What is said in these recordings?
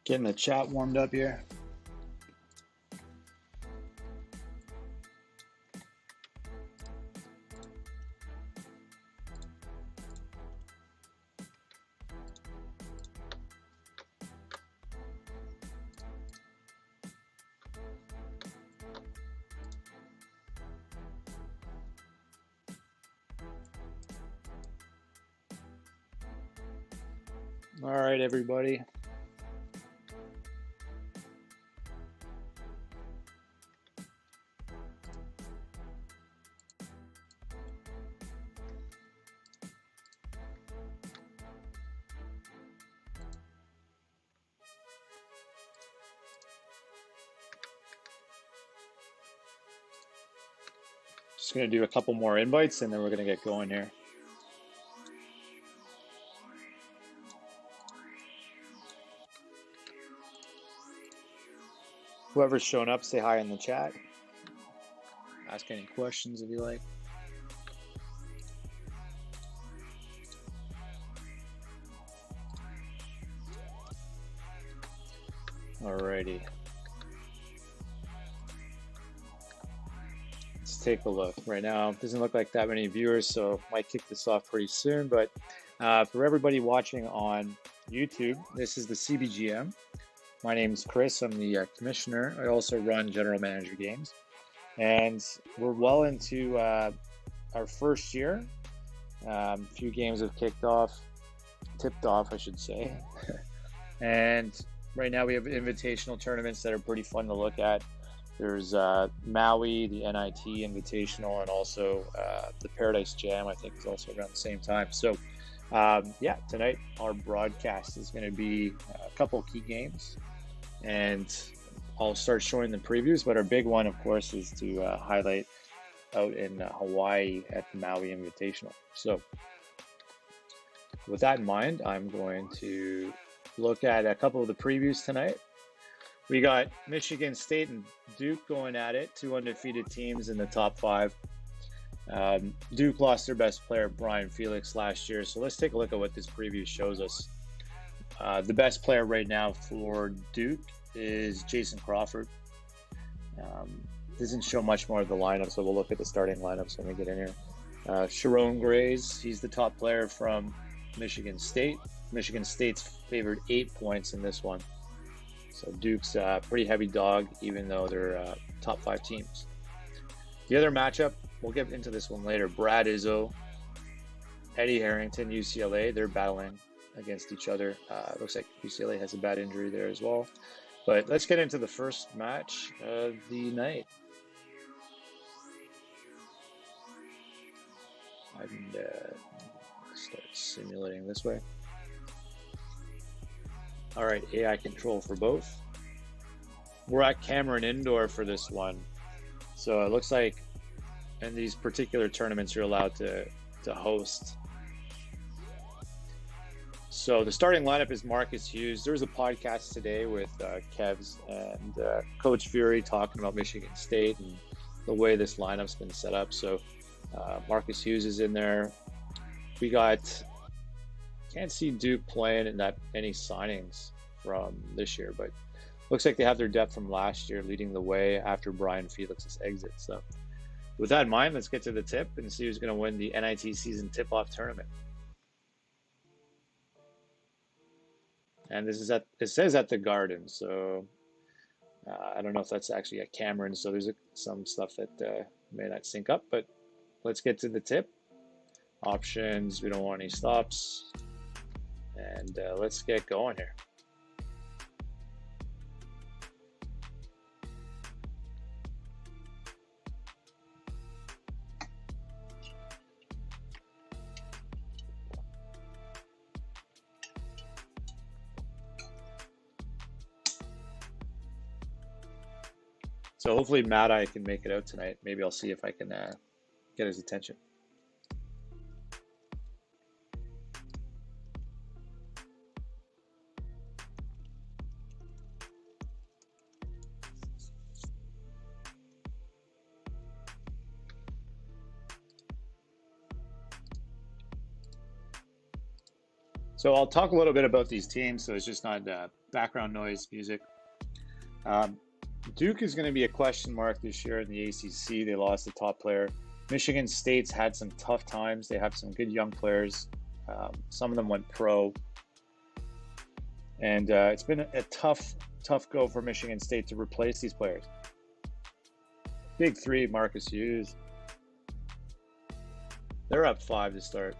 Getting the chat warmed up here. All right, everybody. Just going to do a couple more invites and then we're going to get going here. Whoever's shown up, say hi in the chat. Ask any questions if you like. Alrighty. Let's take a look. Right now, it doesn't look like that many viewers, so might kick this off pretty soon. But for everybody watching on YouTube, this is the CBGM. My name is Chris. I'm the commissioner. I also run general manager games. And we're well into our first year. A few games have tipped off, I should say. And right now we have invitational tournaments that are pretty fun to look at. There's Maui, the NIT Invitational, and also the Paradise Jam, I think, is also around the same time. So, yeah, tonight our broadcast is going to be a couple key games. And I'll start showing the previews, but our big one, of course, is to highlight out in Hawaii at the Maui Invitational. So with that in mind, I'm going to look at a couple of the previews tonight. We got Michigan State and Duke going at it, two undefeated teams in the top five. Duke lost their best player, Brian Felix, last year. So let's take a look at what this preview shows us. The best player right now for Duke is Jason Crawford. Doesn't show much more of the lineup, so we'll look at the starting lineups when we get in here. Sharon Grays, he's the top player from Michigan State. Michigan State's favored 8 points in this one. So Duke's a pretty heavy dog, even though they're top 5 teams. The other matchup, we'll get into this one later. Brad Izzo, Eddie Harrington, UCLA, they're battling against each other. Looks like UCLA has a bad injury there as well. But let's get into the first match of the night. And start simulating this way. All right, AI control for both. We're at Cameron Indoor for this one. So it looks like in these particular tournaments, you're allowed to host. So the starting lineup is Marcus Hughes. There was a podcast today with Kevs and Coach Fury talking about Michigan State and the way this lineup's been set up. So Marcus Hughes is in there. We got, can't see Duke playing in that any signings from this year, but looks like they have their depth from last year leading the way after Brian Felix's exit. So with that in mind, let's get to the tip and see who's going to win the NIT Season Tip Off tournament. And this is it says at the Garden, so I don't know if that's actually at Cameron, so there's some stuff that may not sync up, but let's get to the tip. Options, we don't want any stops, and let's get going here. So hopefully Mad-Eye can make it out tonight. Maybe I'll see if I can get his attention. So So I'll talk a little bit about these teams, so it's just not background noise music. Duke is going to be a question mark this year in the ACC. They lost a top player. Michigan State's had some tough times. They have some good young players. Some of them went pro. And it's been a tough go for Michigan State to replace these players. Big three, Marcus Hughes. They're up 5 to start.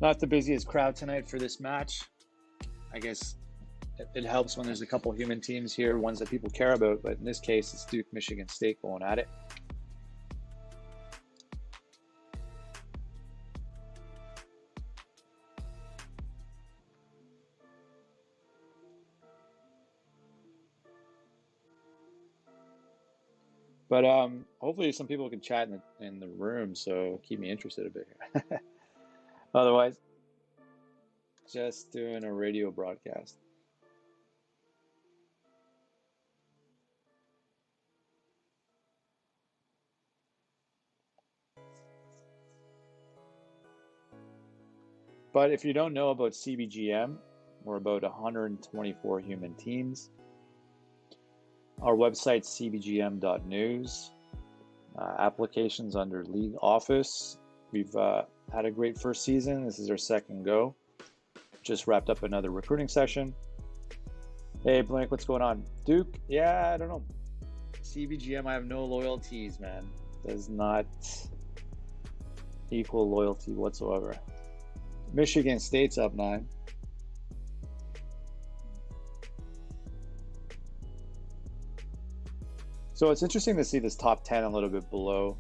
Not the busiest crowd tonight for this match. I guess it helps when there's a couple human teams here, ones that people care about, but in this case, it's Duke, Michigan State going at it. But hopefully some people can chat in the room, so keep me interested a bit here. Otherwise, just doing a radio broadcast. But if you don't know about CBGM, we're about 124 human teams. Our website's cbgm.news. Applications under League Office. We've had a great first season. This is our second go. Just wrapped up another recruiting session. Hey, Blink, what's going on? Duke? Yeah, I don't know. CBGM, I have no loyalties, man. Does not equal loyalty whatsoever. Michigan State's up 9. So it's interesting to see this top 10 a little bit below.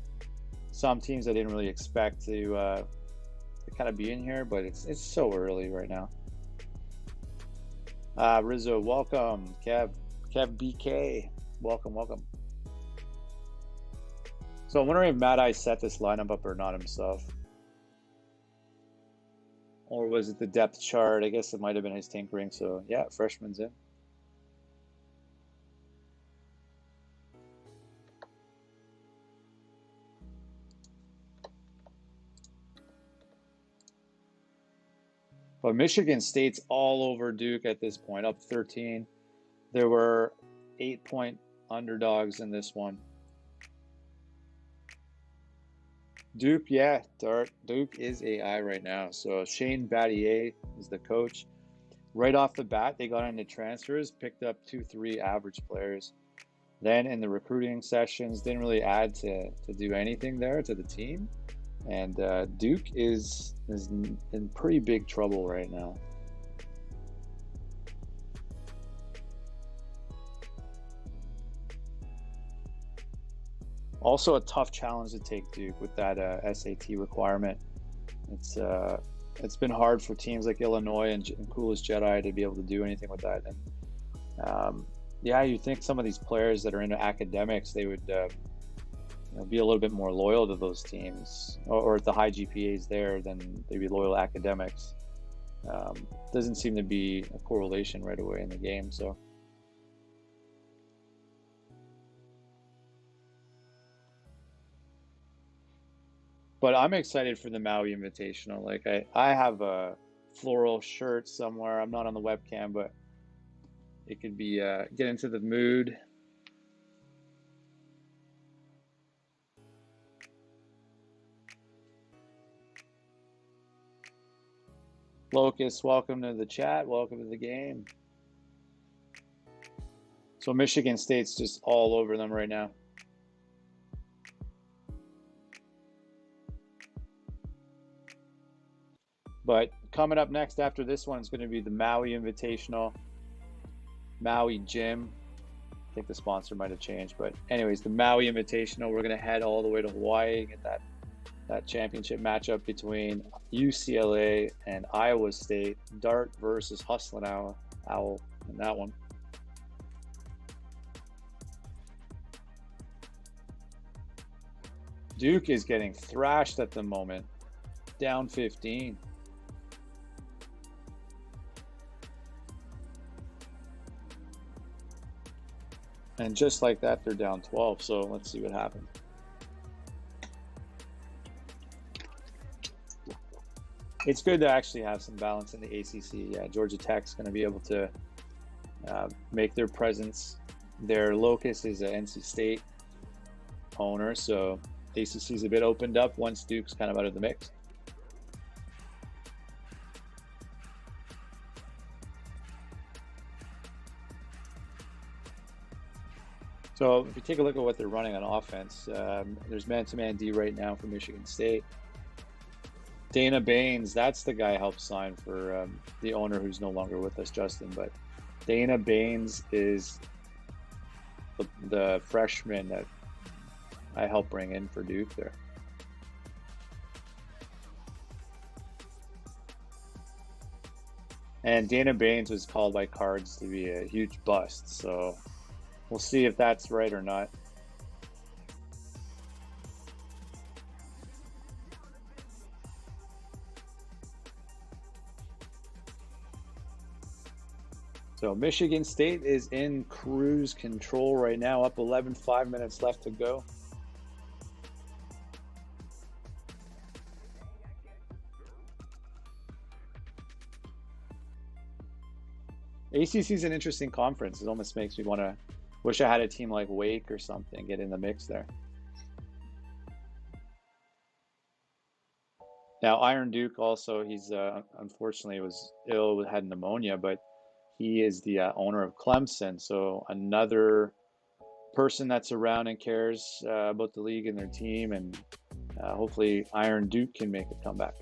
Some teams I didn't really expect to kind of be in here, but it's so early right now. Rizzo, welcome. Kev BK, welcome. So I'm wondering if Mad Eye set this lineup up or not himself. Or was it the depth chart? I guess it might have been his tinkering. So yeah, freshman's in. But Michigan State's all over Duke at this point, up 13. There were 8-point underdogs in this one. Duke, yeah, Duke is AI right now. So Shane Battier is the coach. Right off the bat, they got into transfers, picked up 2-3 average players. Then in the recruiting sessions, didn't really add to do anything there to the team. And Duke is in pretty big trouble right now. Also a tough challenge to take Duke with that SAT requirement. It's been hard for teams like Illinois and Coolest Jedi to be able to do anything with that. And yeah, you think some of these players that are into academics, they would be a little bit more loyal to those teams, or if the high GPAs there, then they'd be loyal to academics. Doesn't seem to be a correlation right away in the game. So but I'm excited for the Maui Invitational. Like I have a floral shirt somewhere. I'm not on the webcam, but it could be get into the mood. Locust, welcome to the chat. Welcome to the game. So Michigan State's just all over them right now. But coming up next after this one is going to be the Maui Invitational, Maui Gym. I think the sponsor might have changed, but anyways, the Maui Invitational. We're going to head all the way to Hawaii and get that championship matchup between UCLA and Iowa State. Dart versus Hustlin' Owl in that one. Duke is getting thrashed at the moment, down 15. And just like that, they're down 12. So let's see what happens. It's good to actually have some balance in the ACC. Yeah, Georgia Tech's going to be able to make their presence. Their locus is an NC State owner, so ACC is a bit opened up once Duke's kind of out of the mix. So if you take a look at what they're running on offense, there's man-to-man D right now for Michigan State. Dana Baines, that's the guy I helped sign for the owner who's no longer with us, Justin. But Dana Baines is the freshman that I helped bring in for Duke there. And Dana Baines was called by Cards to be a huge bust. So we'll see if that's right or not. So Michigan State is in cruise control right now, up 11, 5 minutes left to go. ACC is an interesting conference. It almost makes me want to wish I had a team like Wake or something get in the mix there. Now, Iron Duke also, he's unfortunately was ill, had pneumonia, but he is the owner of Clemson. So another person that's around and cares about the league and their team, and hopefully Iron Duke can make a comeback.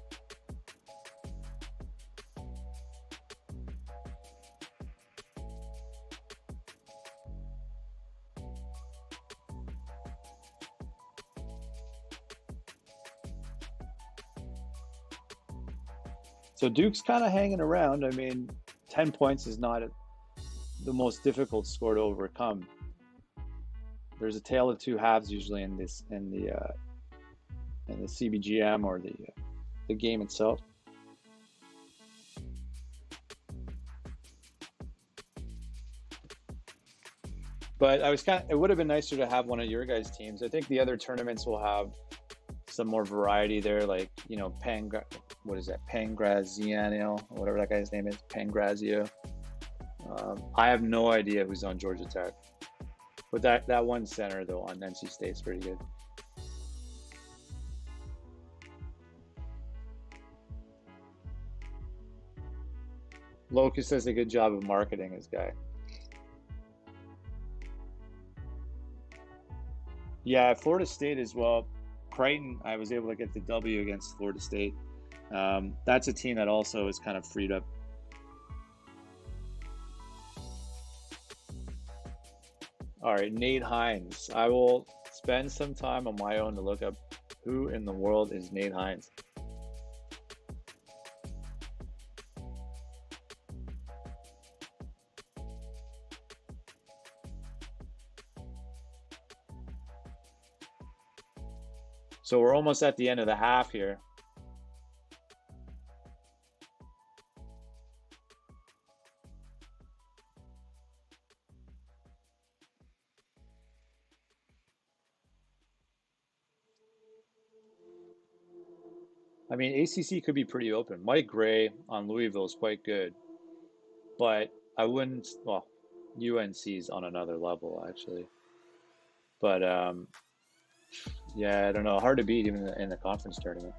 So Duke's kind of hanging around. I mean, 10 points is not the most difficult score to overcome. There's a tale of two halves usually in the CBGM or the game itself. But it would have been nicer to have one of your guys' teams. I think the other tournaments will have some more variety there, like, you know, Pangraziano, or whatever that guy's name is, Pangrazio. I have no idea who's on Georgia Tech, but that one center though on NC State's pretty good. Locust does a good job of marketing his guy. Yeah, Florida State as well. Creighton, I was able to get the W against Florida State. That's a team that also is kind of freed up. All right, Nate Hines. I will spend some time on my own to look up who in the world is Nate Hines. So we're almost at the end of the half here. I mean, ACC could be pretty open. Mike Gray on Louisville is quite good, but I wouldn't. Well, UNC's on another level actually, but yeah, I don't know. Hard to beat even in the conference tournament.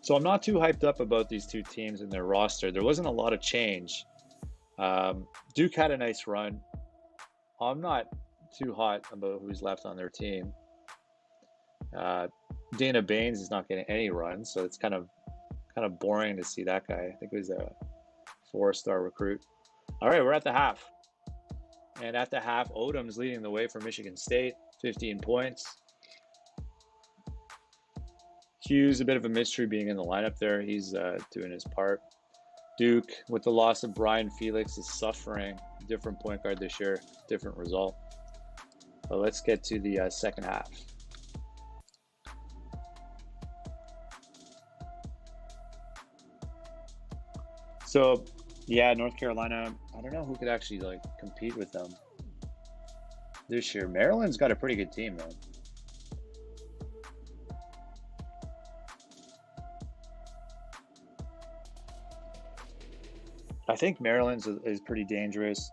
So I'm not too hyped up about these two teams and their roster. There wasn't a lot of change. Duke had a nice run. I'm not too hot about who's left on their team. Dana Baines is not getting any runs, so it's kind of boring to see that guy. I think he was a 4-star recruit. All right, we're at the half. And at the half, Odom's leading the way for Michigan State, 15 points. Hughes, a bit of a mystery being in the lineup there. He's doing his part. Duke, with the loss of Brian Felix, is suffering. Different point guard this year, different result. But let's get to the second half. So, yeah, North Carolina, I don't know who could actually like compete with them this year. Maryland's got a pretty good team, though. I think Maryland's is pretty dangerous.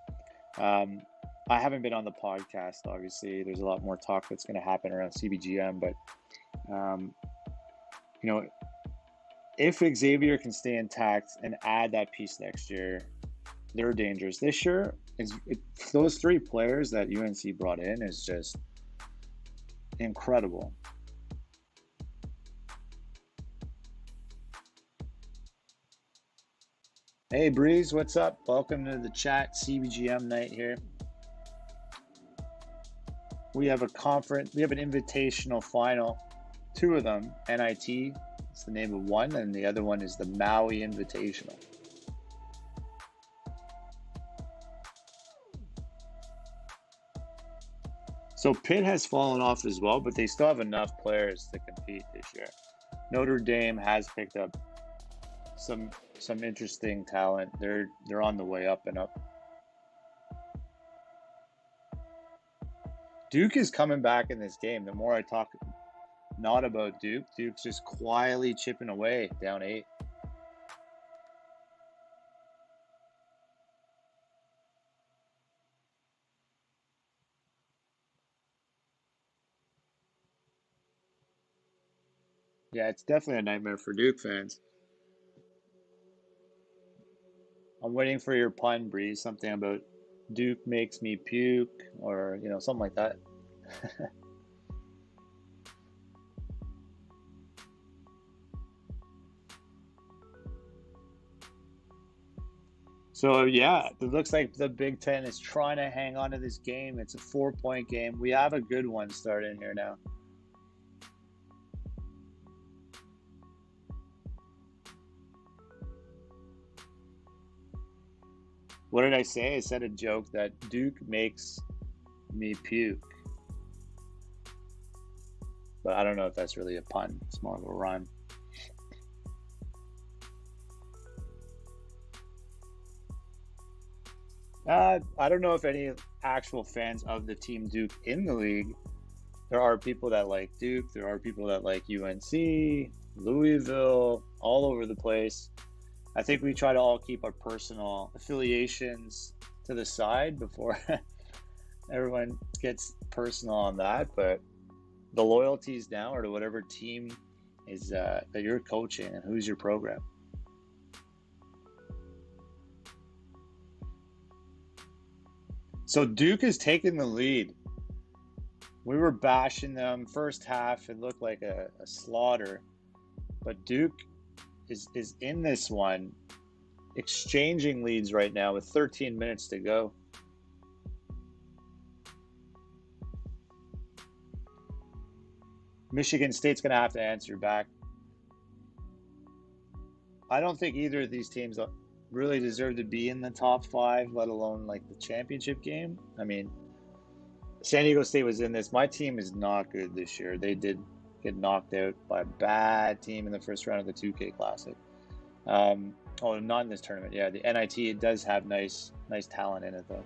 I haven't been on the podcast, obviously. There's a lot more talk that's going to happen around CBGM, but, you know, if Xavier can stay intact and add that piece next year, they're dangerous. This year, those three players that UNC brought in is just incredible. Hey Breeze, what's up? Welcome to the chat. CBGM night here. We have a conference, we have an invitational final. Two of them, NIT, it's the name of one, and the other one is the Maui Invitational. So Pitt has fallen off as well, but they still have enough players to compete this year. Notre Dame has picked up some interesting talent. They're on the way up and up. Duke is coming back in this game. The more I talk not about Duke, Duke's just quietly chipping away, down 8. Yeah, it's definitely a nightmare for Duke fans. I'm waiting for your pun, Breeze. Something about Duke makes me puke, or something like that. So yeah, it looks like the Big Ten is trying to hang on to this game. It's a 4-point game. We have a good one starting here now. What did I say? I said a joke that Duke makes me puke. But I don't know if that's really a pun. It's more of a rhyme. I don't know if any actual fans of the team Duke in the league. There are people that like Duke. There are people that like UNC, Louisville, all over the place. I think we try to all keep our personal affiliations to the side before everyone gets personal on that. But the loyalties now are to whatever team is that you're coaching and who's your program. So Duke is taking the lead. We were bashing them first half. It looked like a slaughter. But Duke is in this one, exchanging leads right now with 13 minutes to go. Michigan State's going to have to answer back. I don't think either of these teams really deserve to be in the top 5, let alone like the championship game. I mean, San Diego State was in this. My team is not good this year. They did get knocked out by a bad team in the first round of the 2K Classic. Oh, not in this tournament. Yeah, the NIT, it does have nice talent in it, though.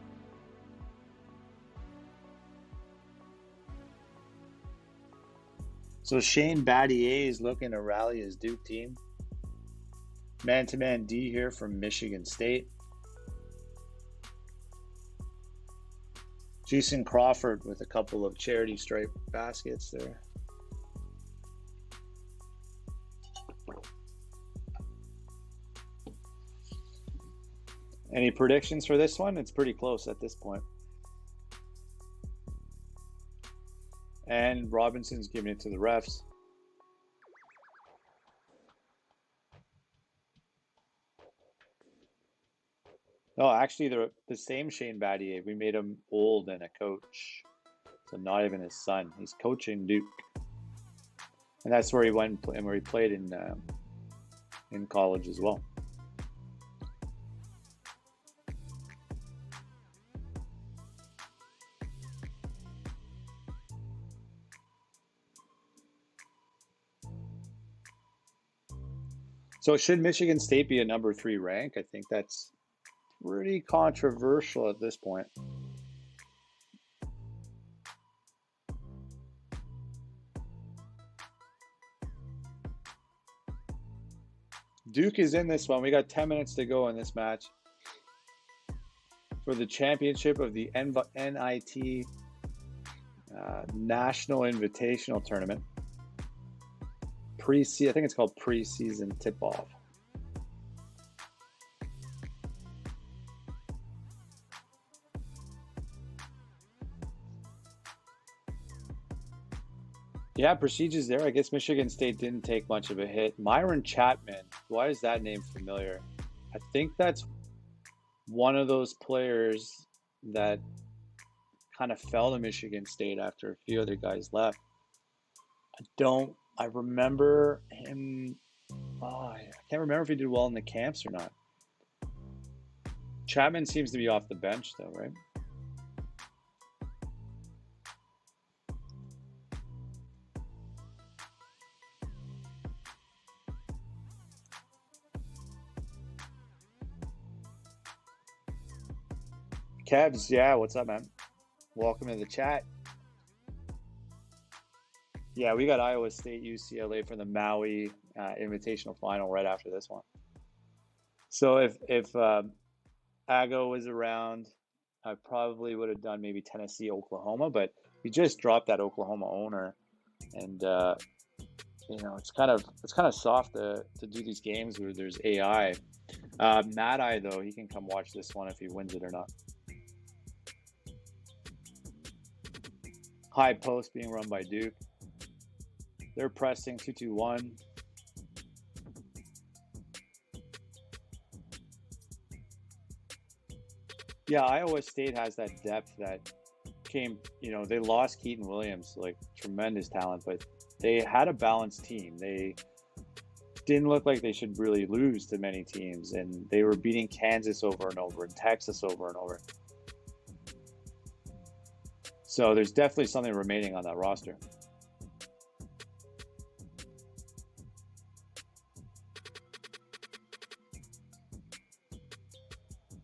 So Shane Battier is looking to rally his Duke team. Man-to-man D here from Michigan State. Jason Crawford with a couple of charity stripe baskets there. Any predictions for this one? It's pretty close at this point. And Robinson's giving it to the refs. No, actually, the same Shane Battier. We made him old and a coach. So not even his son. He's coaching Duke. And that's where he went and where he played in college as well. So should Michigan State be a number 3 rank? I think that's pretty controversial at this point. Duke is in this one. We got 10 minutes to go in this match for the championship of the NIT National Invitational Tournament. I think it's called Pre-Season Tip Off. Yeah, procedures there. I guess Michigan State didn't take much of a hit. Myron Chapman, why is that name familiar? I think that's one of those players that kind of fell to Michigan State after a few other guys left. I remember him. I can't remember if he did well in the camps or not. Chapman seems to be off the bench though, right? Kevs, yeah, what's up, man? Welcome to the chat. Yeah, we got Iowa State, UCLA for the Maui Invitational Final right after this one. So if Ago was around, I probably would have done maybe Tennessee, Oklahoma, but he just dropped that Oklahoma owner, and you know, it's kind of soft to do these games where there's AI. Mad Eye though, he can come watch this one if he wins it or not. High post being run by Duke. They're pressing 2-2-1. Yeah, Iowa State has that depth that came, you know, they lost Keaton Williams, like tremendous talent, but they had a balanced team. They didn't look like they should really lose to many teams, and they were beating Kansas over and over and Texas over and over. So there's definitely something remaining on that roster.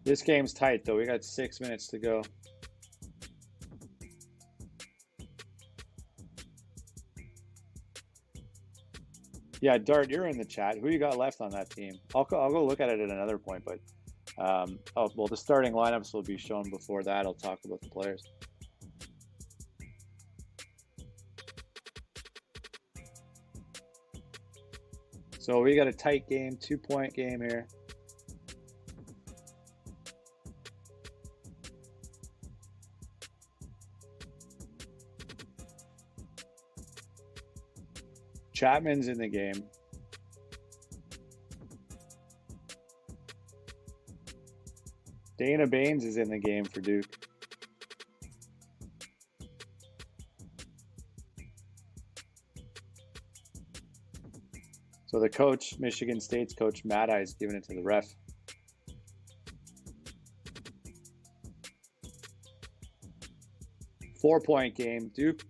This game's tight though. We got 6 minutes to go. Yeah, Dart, you're in the chat. Who you got left on that team? I'll go look at it at another point, but well, the starting lineups will be shown before that. I'll talk about the players. So we got a tight game, 2-point game here. Chapman's in the game. Dana Baines is in the game for Duke. So the coach, Michigan State's coach, Mad Eye, is giving it to the ref. Four-point game. Duke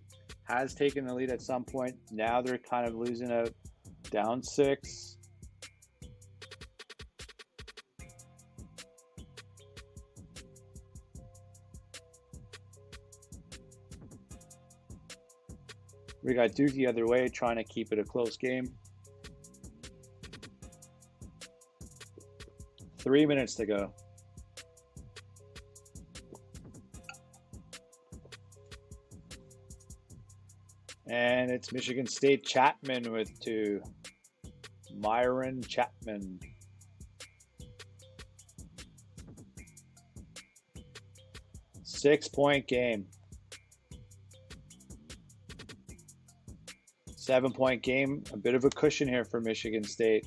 has taken the lead at some point. Now they're kind of losing out, down 6. We got Duke the other way, trying to keep it a close game. 3 minutes to go. And it's Michigan State. Chapman with 2. Myron Chapman. Six-point game. 7-point game. A bit of a cushion here for Michigan State.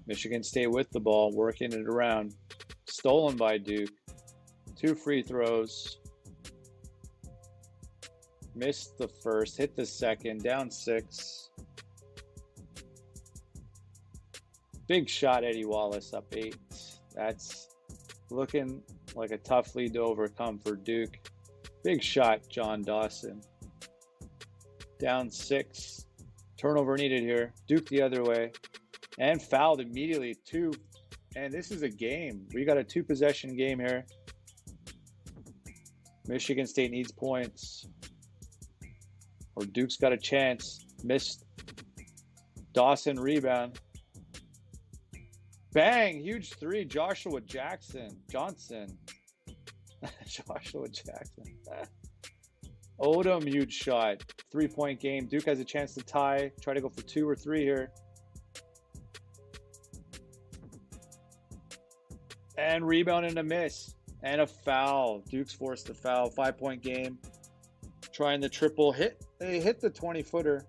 Michigan State with the ball, working it around. Stolen by Duke. 2 free throws. Missed the first, hit the second, down 6. Big shot, Eddie Wallace, up 8. That's looking like a tough lead to overcome for Duke. Big shot, John Dawson. Down 6. Turnover needed here. Duke the other way. And fouled immediately. 2. And this is a game. We got a 2-possession game here. Michigan State needs points. Or Duke's got a chance. Missed. Dawson rebound. Bang! Huge 3. Joshua Johnson. Joshua Jackson. Odom, huge shot. 3-point game. Duke has a chance to tie. Try to go for 2 or 3 here. And rebound and a miss. And a foul. Duke's forced to foul. 5-point game. Trying the triple hit. They hit the 20-footer.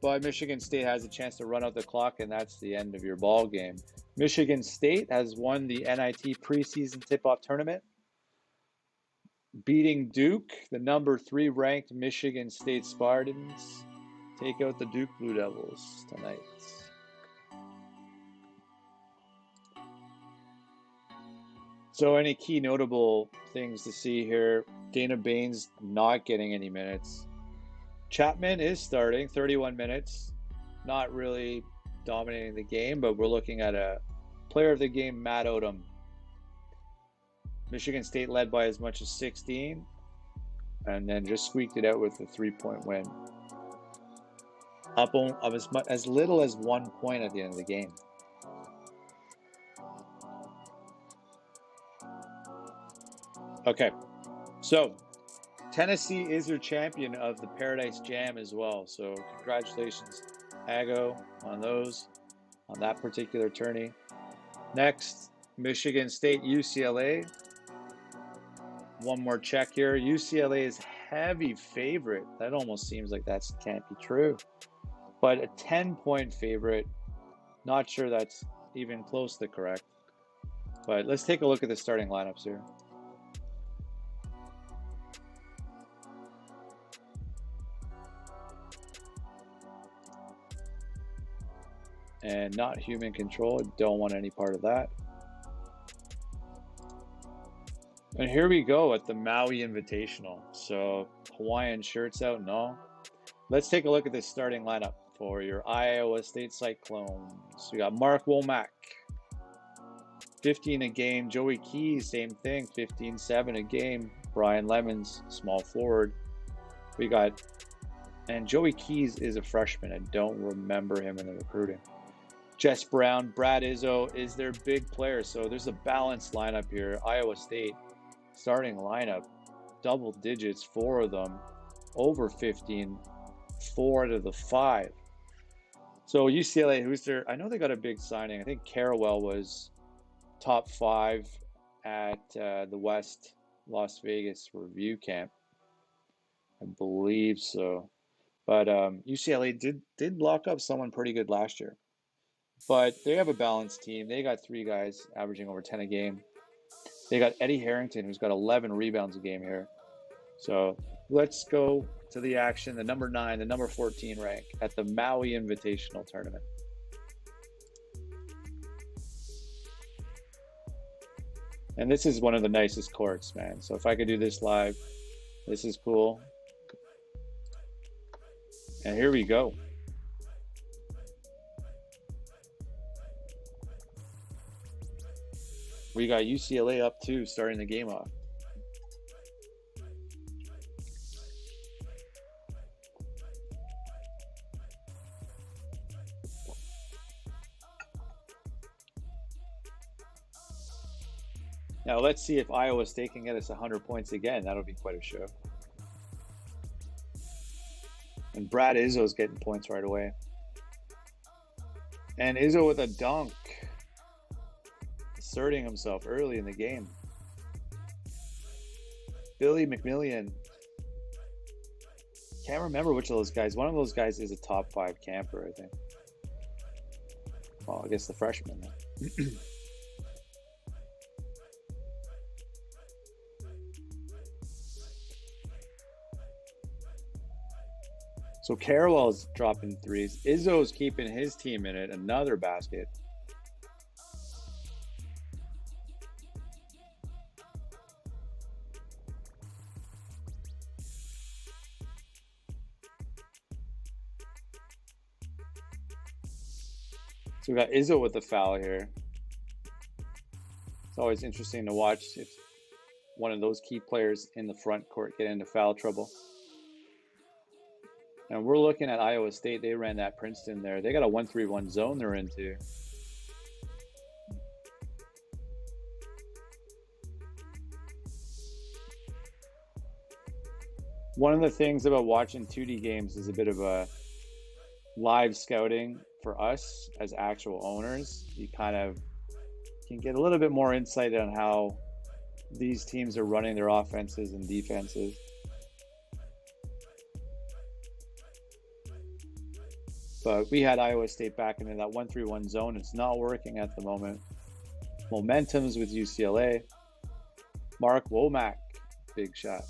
But Michigan State has a chance to run out the clock, and that's the end of your ball game. Michigan State has won the NIT Pre-Season Tip Off tournament, beating Duke. The number 3 ranked Michigan State Spartans take out the Duke Blue Devils tonight. So any key notable things to see here? Dana Baines not getting any minutes. Chapman is starting, 31 minutes. Not really dominating the game, but we're looking at a player of the game, Matt Odom. Michigan State led by as much as 16, and then just squeaked it out with a 3-point win. Up as little as 1 point at the end of the game. Okay, so Tennessee is your champion of the Paradise Jam as well. So congratulations, Ago, on that particular tourney. Next, Michigan State, UCLA. One more check here. UCLA is heavy favorite. That almost seems like that can't be true. But a 10-point favorite. Not sure that's even close to correct. But let's take a look at the starting lineups here. And not human control. Don't want any part of that. And here we go at the Maui Invitational. So Hawaiian shirts out? No. Let's take a look at this starting lineup for your Iowa State Cyclones. We got Mark Womack, 15 a game. Joey Keys, same thing, 15-7 a game. Brian Lemons, small forward. And Joey Keys is a freshman. I don't remember him in the recruiting. Jess Brown, Brad Izzo is their big player. So there's a balanced lineup here. Iowa State starting lineup, double digits, 4 of them, over 15, 4 out of the 5. So UCLA, I know they got a big signing. I think Carrawell was top 5 at the West Las Vegas review camp. I believe so. But UCLA did lock up someone pretty good last year. But they have a balanced team. They got 3 guys averaging over 10 a game. They got Eddie Harrington, who's got 11 rebounds a game here. So let's go to the action. The number 9, the number 14 rank at the Maui Invitational Tournament. And this is one of the nicest courts, man. So if I could do this live, this is cool. And here we go. We got UCLA up 2 starting the game off. Now let's see if Iowa State can get us 100 points again. That'll be quite a show. And Brad Izzo's getting points right away. And Izzo with a dunk. Asserting himself early in the game. Billy McMillian. Can't remember which of those guys. One of those guys is a top 5 camper, I think. Well, I guess the freshman. So Carrawell's dropping 3s. Izzo's keeping his team in it. Another basket. So we got Izzo with the foul here. It's always interesting to watch if one of those key players in the front court get into foul trouble. And we're looking at Iowa State. They ran that Princeton there. They got a 1-3-1 zone they're into. One of the things about watching 2D games is a bit of a live scouting for us as actual owners. You kind of can get a little bit more insight on how these teams are running their offenses and defenses. But we had Iowa State back into that 1-3-1 zone. It's not working at the moment. Momentum's with UCLA. Mark Womack, big shot.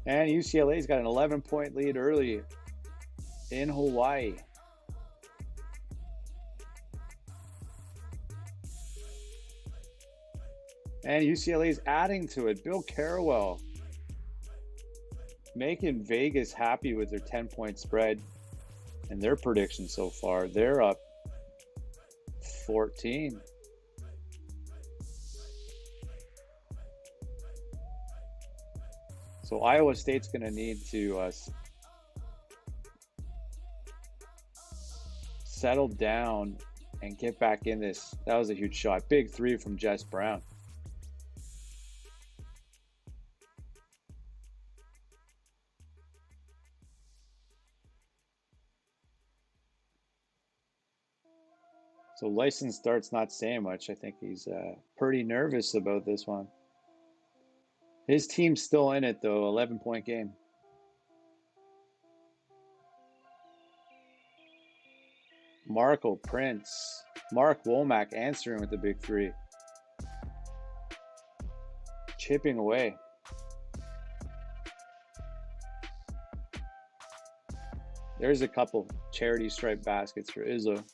And UCLA's got an 11-point lead early in Hawaii. And UCLA's adding to it. Bill Carrawell making Vegas happy with their 10-point spread and their prediction so far. They're up 14. So Iowa State's going to need to settle down and get back in this. That was a huge shot. Big three from Jess Brown. So licensed start's not saying much. I think he's pretty nervous about this one. His team's still in it, though. 11-point game. Marco Prince. Mark Womack answering with the big three. Chipping away. There's a couple charity stripe baskets for Izzo.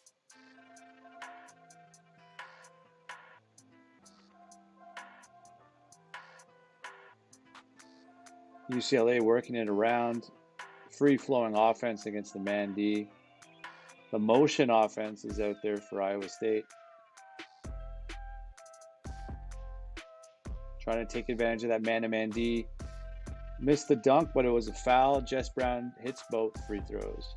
UCLA working it around. Free-flowing offense against the man D. The motion offense is out there for Iowa State. Trying to take advantage of that man-to-man D. Missed the dunk, but it was a foul. Jess Brown hits both free throws.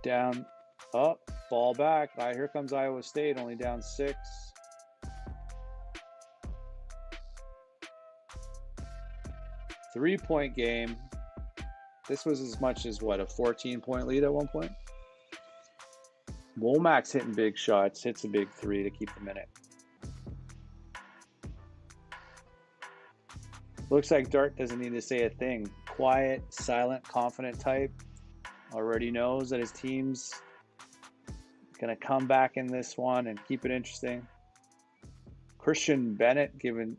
Down, up, ball back. All right, here comes Iowa State, only down 6. Three-point game. This was as much as, what, a 14-point lead at one point? Womack's hitting big shots, hits a big three to keep them in it. Looks like Dart doesn't need to say a thing. Quiet, silent, confident type. Already knows that his team's going to come back in this one and keep it interesting. Christian Bennett giving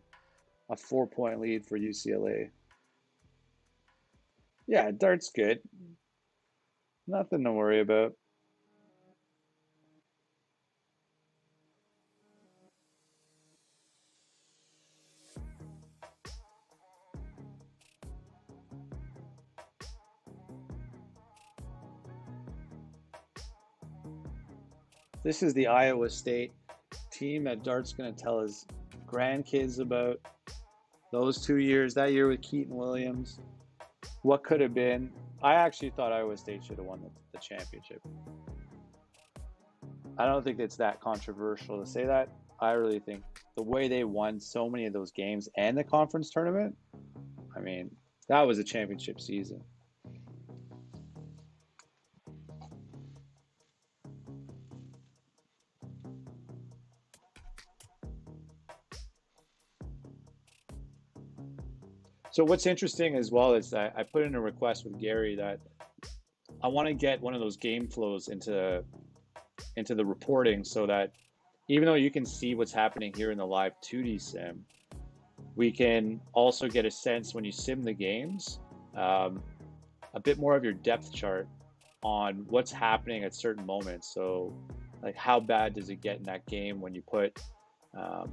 a 4-point lead for UCLA. Yeah, Dart's good. Nothing to worry about. This is the Iowa State team that Dart's going to tell his grandkids about. Those 2 years, that year with Keaton Williams. What could have been. I actually thought Iowa State should have won the championship. I don't think it's that controversial to say that. I really think the way they won so many of those games and the conference tournament, I mean, that was a championship season. So what's interesting as well is that I put in a request with Gary that I want to get one of those game flows into the reporting so that even though you can see what's happening here in the live 2D sim, we can also get a sense when you sim the games, a bit more of your depth chart on what's happening at certain moments. So like how bad does it get in that game when you put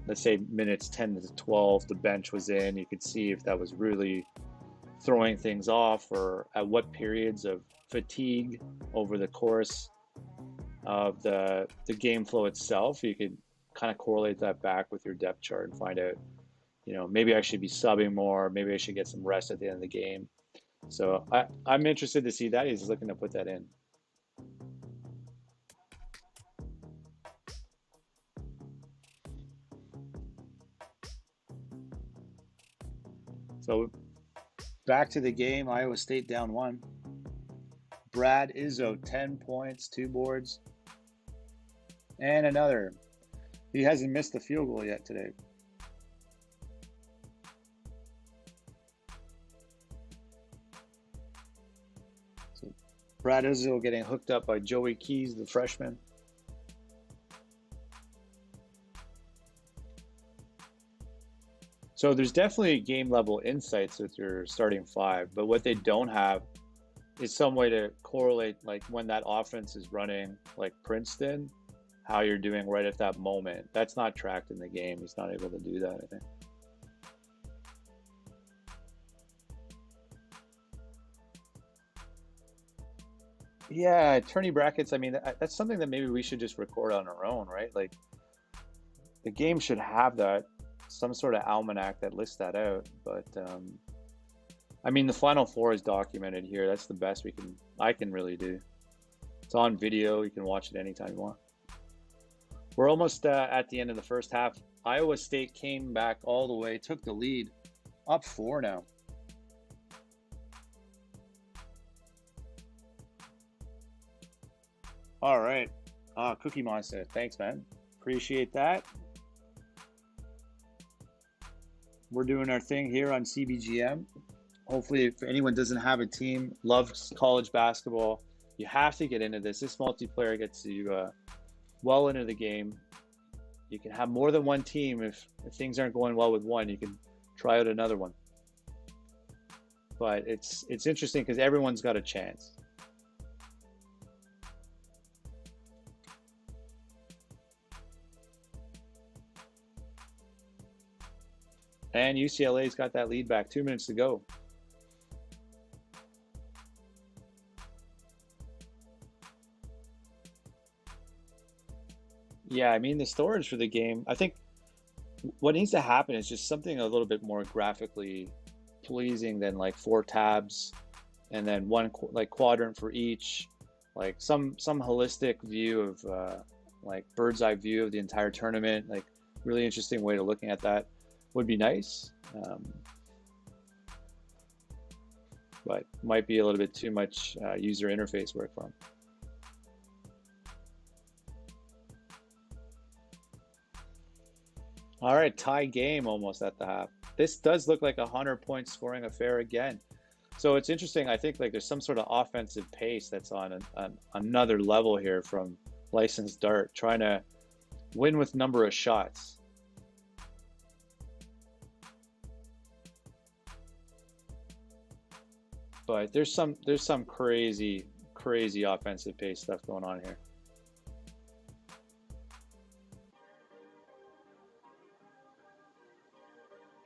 let's say minutes 10 to 12, the bench was in. You could see if that was really throwing things off, or at what periods of fatigue over the course of the game flow itself. You could kind of correlate that back with your depth chart and find out, maybe I should be subbing more, maybe I should get some rest at the end of the game. So I'm interested to see that. He's looking to put that in. So back to the game, Iowa State down 1. Brad Izzo, 10 points, 2 boards, and another. He hasn't missed a field goal yet today. So Brad Izzo getting hooked up by Joey Keys, the freshman. So there's definitely game level insights with your starting 5, but what they don't have is some way to correlate, like when that offense is running, like Princeton, how you're doing right at that moment. That's not tracked in the game. He's not able to do that, I think. Yeah, tourney brackets, I mean, that's something that maybe we should just record on our own, right? Like, the game should have that, some sort of almanac that lists that out. But I mean, the Final Four is documented here. That's the best I can really do. It's on video. You can watch it anytime you want. We're almost at the end of the first half. Iowa State came back all the way, took the lead, up 4 now. All right. Cookie Monster, thanks, man. Appreciate that. We're doing our thing here on CBGM. Hopefully, if anyone doesn't have a team, loves college basketball, you have to get into this. This multiplayer gets you well into the game. You can have more than one team. If things aren't going well with one, you can try out another one. But it's interesting because everyone's got a chance. And UCLA's got that lead back. 2 minutes to go. Yeah, I mean, the storage for the game, I think what needs to happen is just something a little bit more graphically pleasing than like 4 tabs and then one like quadrant for each, like some holistic view of like bird's eye view of the entire tournament. Like, really interesting way of looking at that would be nice, but might be a little bit too much user interface work for them. All right, tie game almost at the half. This does look like a 100-point scoring affair again. So it's interesting. I think like there's some sort of offensive pace that's on another level here from Licensed Dart, trying to win with number of shots. But there's some crazy offensive pace stuff going on here.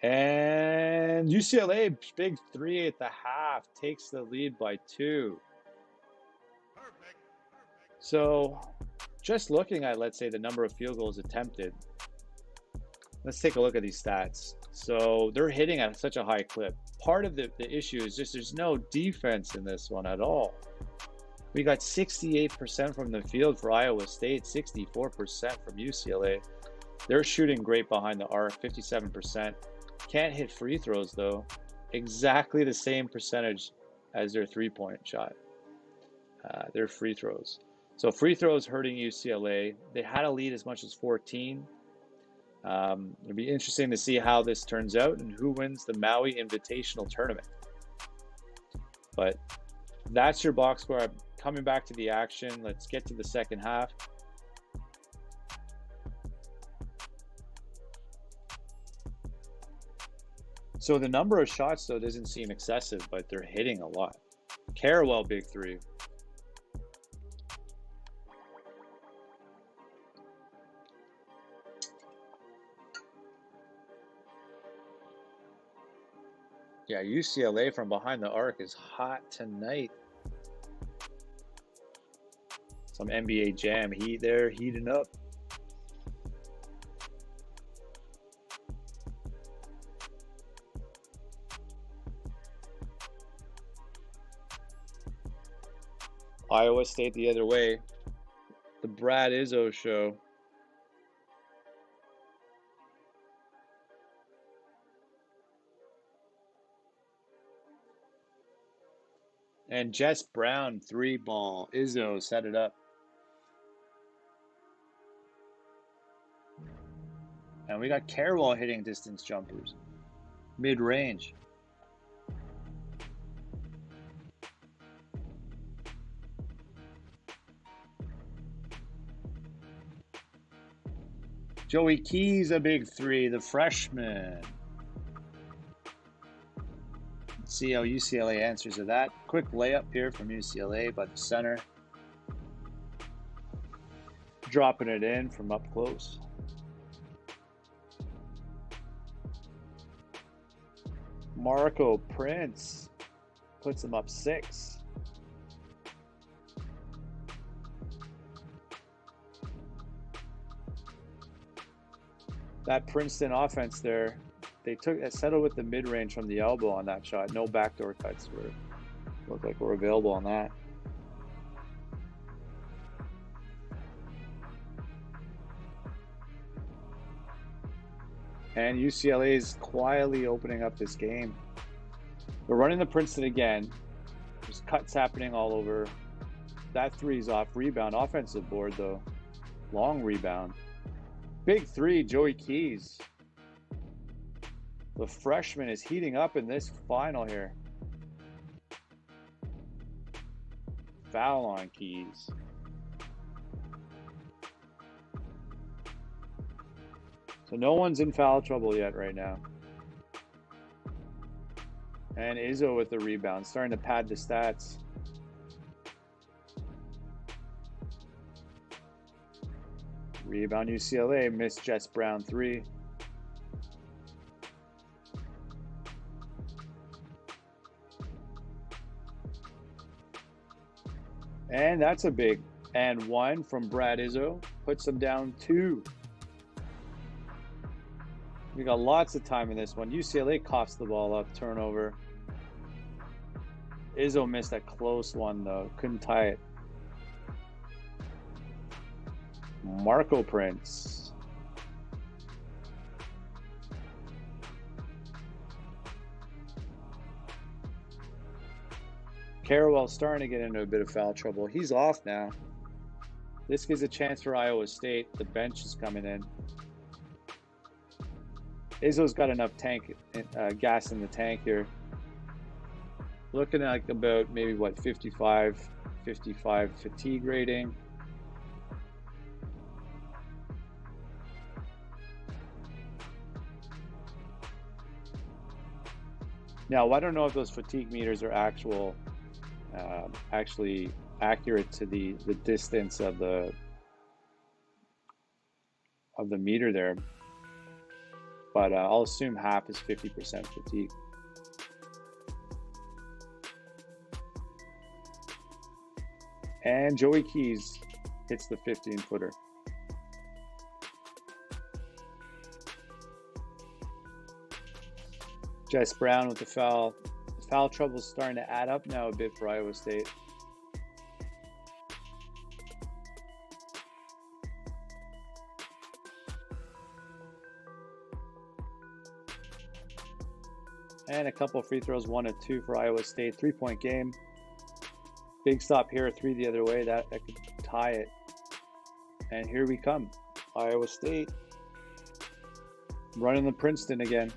And UCLA, big 3 at the half, takes the lead by 2. Perfect. So just looking at, let's say, the number of field goals attempted, let's take a look at these stats. So they're hitting at such a high clip. Part of the issue is just there's no defense in this one at all. We got 68% from the field for Iowa State, 64% from UCLA. They're shooting great behind the arc, 57%. Can't hit free throws, though. Exactly the same percentage as their three-point shot, their free throws. So free throws hurting UCLA. They had a lead as much as 14. It'll be interesting to see how this turns out and who wins the Maui Invitational tournament. But that's your box score. I'm coming back to the action. Let's get to the second half. So the number of shots, though, doesn't seem excessive, but they're hitting a lot. Carawell, big 3. Yeah, UCLA from behind the arc is hot tonight. Some NBA Jam heat there, heating up. Iowa State the other way. The Brad Izzo show. And Jess Brown, 3-ball. Izzo set it up. And we got Carewall hitting distance jumpers. Mid-range. Joey Keys, a big 3, the freshman. Let's see how UCLA answers to that. Quick layup here from UCLA by the center. Dropping it in from up close. Marco Prince puts him up 6. That Princeton offense there, they settled with the mid-range from the elbow on that shot. No backdoor cuts looked like were available on that. And UCLA is quietly opening up this game. We're running the Princeton again. There's cuts happening all over. That 3's off. Rebound. Offensive board, though. Long rebound. Big 3, Joey Keys. The freshman is heating up in this final here. Foul on Keys. So no one's in foul trouble yet right now. And Izzo with the rebound, starting to pad the stats. Rebound UCLA, missed Jess Brown 3. And that's a big and 1 from Brad Izzo. Puts them down 2. We got lots of time in this one. UCLA coughs the ball up, turnover. Izzo missed a close one, though. Couldn't tie it. Marco Prince. Carewell's starting to get into a bit of foul trouble. He's off now. This gives a chance for Iowa State. The bench is coming in. Izzo's got enough gas in the tank here. Looking at about maybe, 55 fatigue rating. Now, I don't know if those fatigue meters are actually accurate to the distance of the meter there, but I'll assume half is 50% fatigue. And Joey Keys hits the 15-footer. Jess Brown with the foul. The foul trouble is starting to add up now a bit for Iowa State. And a couple of free throws, 1 and 2 for Iowa State. 3-point game. Big stop here, 3 the other way. That could tie it. And here we come. Iowa State running the Princeton again.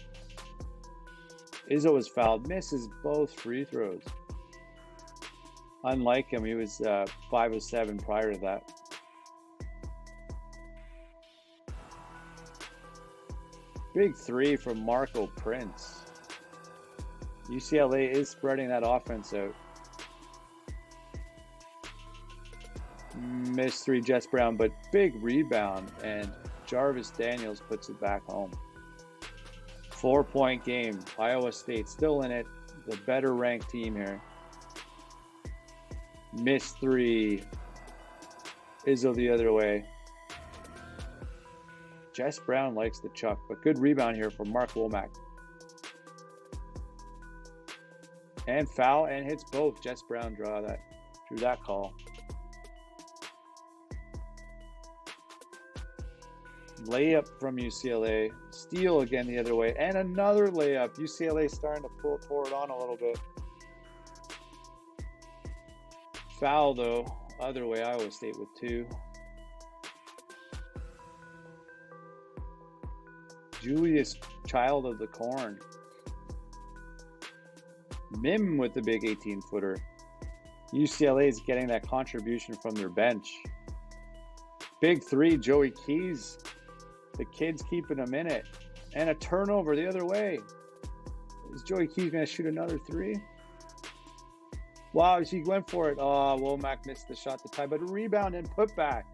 Izzo was fouled, misses both free throws. Unlike him, he was 5 of 7 prior to that. Big 3 from Marco Prince. UCLA is spreading that offense out. Missed 3, Jess Brown, but big rebound, and Jarvis Daniels puts it back home. 4-point game. Iowa State still in it. The better ranked team here. Missed three. Izzo the other way. Jess Brown likes the chuck, but good rebound here from Mark Womack. And foul and hits both. Jess Brown drew that call. Layup from UCLA. Steal again the other way. And another layup. UCLA starting to pour it on a little bit. Foul though. Other way, Iowa State with 2. Julius, child of the corn. Mim with the big 18-footer. UCLA is getting that contribution from their bench. Big 3, Joey Keys. The kid's keeping him in it. And a turnover the other way. Is Joey Keys going to shoot another 3? Wow, he went for it. Oh, Womack missed the shot to tie, but a rebound and put back.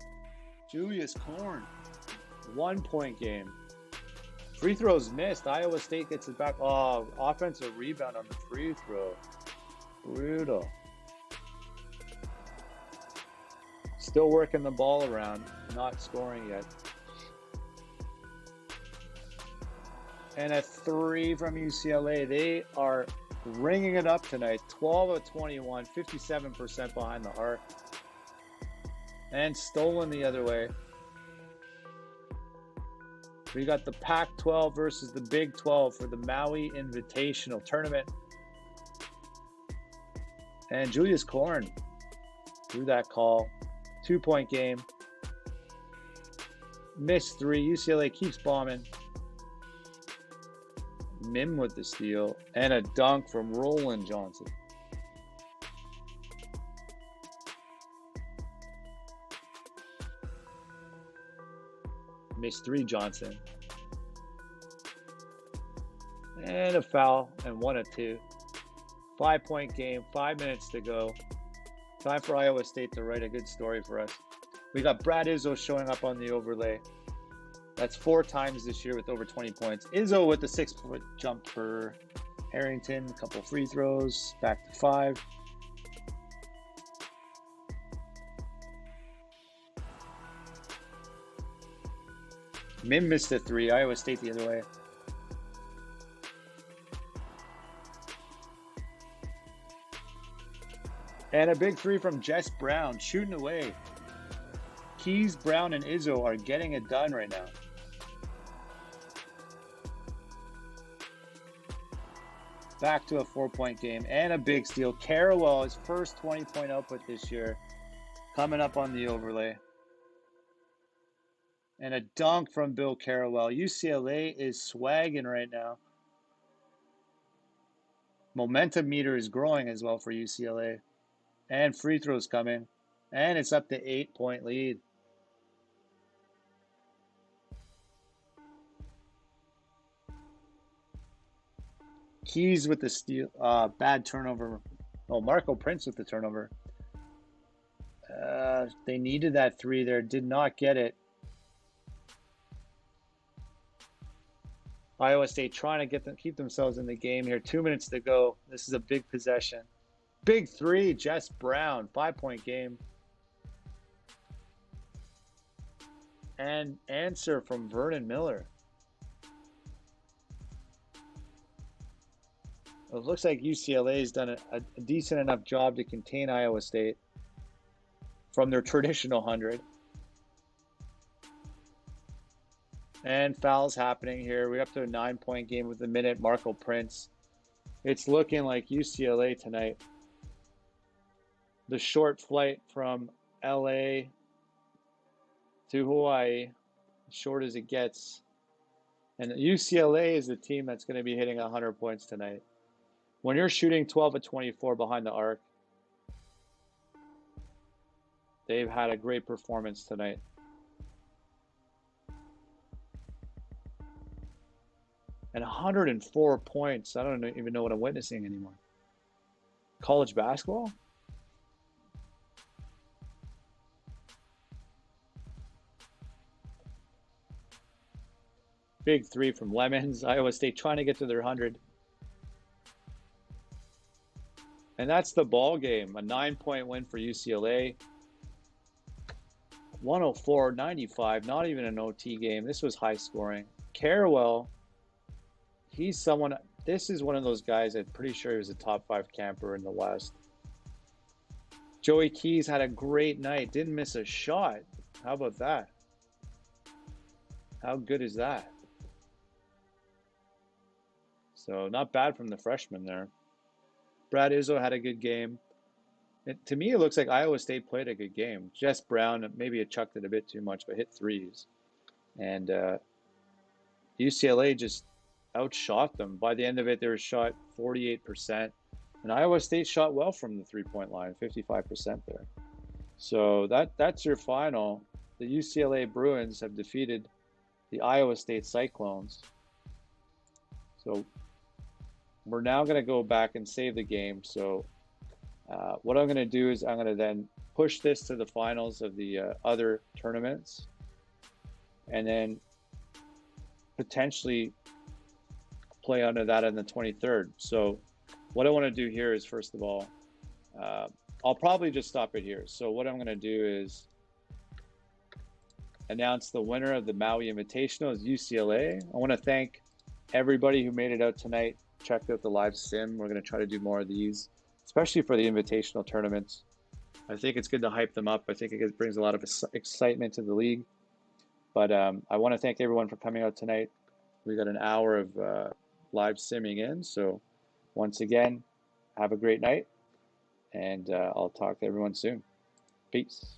Julius Korn. 1-point game. Free throws missed. Iowa State gets it back. Oh, offensive rebound on the free throw. Brutal. Still working the ball around. Not scoring yet. And a 3 from UCLA. They are ringing it up tonight. 12 of 21, 57% behind the arc. And stolen the other way. We got the Pac-12 versus the Big 12 for the Maui Invitational tournament. And Julius Korn threw that call. 2-point game. Missed 3. UCLA keeps bombing. Mim with the steal. And a dunk from Roland Johnson. Missed 3, Johnson. And a foul and 1 of 2. 5-point game, 5 minutes to go. Time for Iowa State to write a good story for us. We got Brad Izzo showing up on the overlay. That's 4 times this year with over 20 points. Izzo with the 6-foot jumper. Harrington, a couple free throws, back to 5. Mim missed a 3. Iowa State the other way. And a big 3 from Jess Brown, shooting away. Keys, Brown, and Izzo are getting it done right now. Back to a 4-point game and a big steal. Carawell, his first 20-point output this year, coming up on the overlay. And a dunk from Bill Carawell. UCLA is swagging right now. Momentum meter is growing as well for UCLA. And free throws coming. And it's up to 8-point lead. Keys with the steal. Bad turnover. Oh, Marco Prince with the turnover. They needed that 3 there. Did not get it. Iowa State trying to keep themselves in the game here. 2 minutes to go. This is a big possession. Big 3, Jess Brown. 5-point game. And answer from Vernon Miller. It looks like UCLA has done a decent enough job to contain Iowa State from their traditional 100. And fouls happening here. We're up to a 9-point game with a minute. Marco Prince. It's looking like UCLA tonight. The short flight from LA to Hawaii, short as it gets. And UCLA is the team that's going to be hitting 100 points tonight. When you're shooting 12 of 24 behind the arc, they've had a great performance tonight. And 104 points. I don't even know what I'm witnessing anymore. College basketball? Big three from Lemons. Iowa State trying to get to their 100. And that's the ball game. A 9-point win for UCLA. 104-95, not even an OT game. This was high scoring. Carrawell, he's someone, this is one of those guys I'm pretty sure he was a top 5 camper in the West. Joey Keys had a great night, didn't miss a shot. How about that? How good is that? So not bad from the freshman there. Brad Izzo had a good game. To me, it looks like Iowa State played a good game. Jess Brown maybe it chucked it a bit too much, but hit threes. And UCLA just outshot them. By the end of it, they were shot 48%. And Iowa State shot well from the three-point line, 55% there. So that's your final. The UCLA Bruins have defeated the Iowa State Cyclones. So we're now going to go back and save the game. So what I'm going to do is I'm going to then push this to the finals of the other tournaments, and then potentially play under that on the 23rd. So what I want to do here is, first of all, I'll probably just stop it here. So what I'm going to do is announce the winner of the Maui Invitational is UCLA. I want to thank everybody who made it out tonight, checked out the live sim. We're going to try to do more of these, especially for the invitational tournaments. I think it's good to hype them up. I think it brings a lot of excitement to the league. But I want to thank everyone for coming out tonight. We got an hour of live simming in. So once again, have a great night, and I'll talk to everyone soon. Peace.